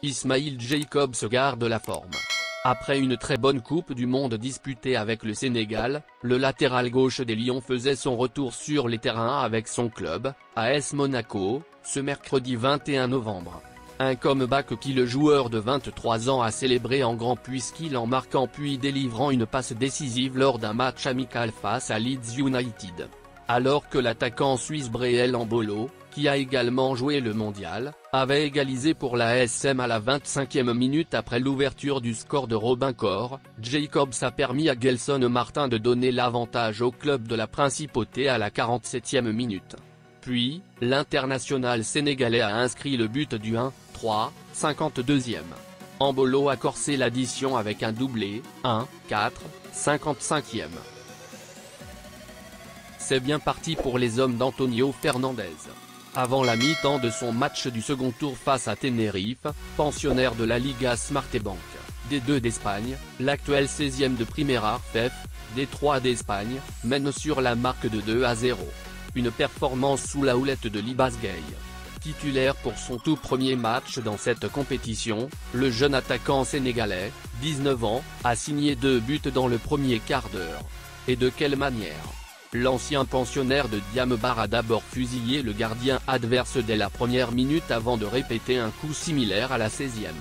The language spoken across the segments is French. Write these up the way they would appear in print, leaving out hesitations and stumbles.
Ismail Jacobs garde la forme. Après une très bonne Coupe du Monde disputée avec le Sénégal, le latéral gauche des Lions faisait son retour sur les terrains avec son club, AS Monaco, ce mercredi 21 novembre. Un comeback qui le joueur de 23 ans a célébré en grand puisqu'il en marquant puis délivrant une passe décisive lors d'un match amical face à Leeds United. Alors que l'attaquant suisse Breel Embolo, qui a également joué le mondial, avait égalisé pour la ASM à la 25e minute après l'ouverture du score de Robin Koch, Jacobs a permis à Gelson Martin de donner l'avantage au club de la Principauté à la 47e minute. Puis, l'international sénégalais a inscrit le but du 1-3, 52e. Embolo a corsé l'addition avec un doublé, 1-4, 55e. C'est bien parti pour les hommes d'Antonio Fernandez. Avant la mi-temps de son match du second tour face à Tenerife, pensionnaire de la Liga Smartbank, D2 d'Espagne, l'actuel 16e de Primera FF, D3 d'Espagne, mène sur la marque de 2-0. Une performance sous la houlette de Libas Gay. Titulaire pour son tout premier match dans cette compétition, le jeune attaquant sénégalais, 19 ans, a signé 2 buts dans le premier quart d'heure. Et de quelle manière? L'ancien pensionnaire de Diambar a d'abord fusillé le gardien adverse dès la première minute avant de répéter un coup similaire à la 16e.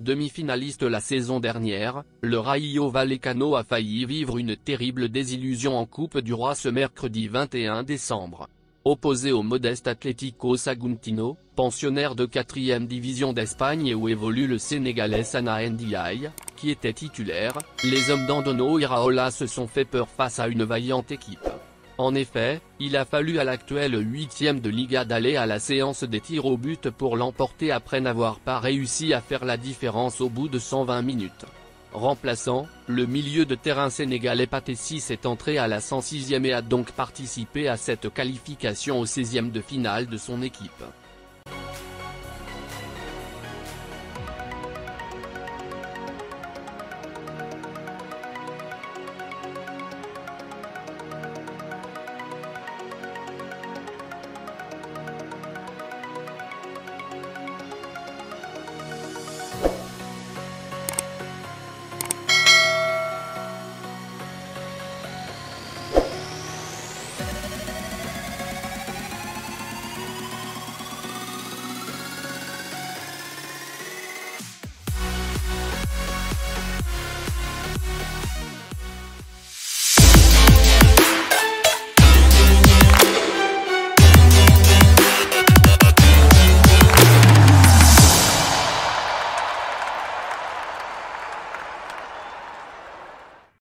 Demi-finaliste la saison dernière, le Rayo Vallecano a failli vivre une terrible désillusion en Coupe du Roi ce mercredi 21 décembre. Opposé au modeste Atlético Saguntino, pensionnaire de 4e division d'Espagne et où évolue le Sénégalais Sana Ndiaye, qui était titulaire, les hommes d'Andono Iraola se sont fait peur face à une vaillante équipe. En effet, il a fallu à l'actuel 8e de Liga d'aller à la séance des tirs au but pour l'emporter après n'avoir pas réussi à faire la différence au bout de 120 minutes. Remplaçant, le milieu de terrain sénégalais Pathé Ciss est entré à la 106e et a donc participé à cette qualification au 16e de finale de son équipe.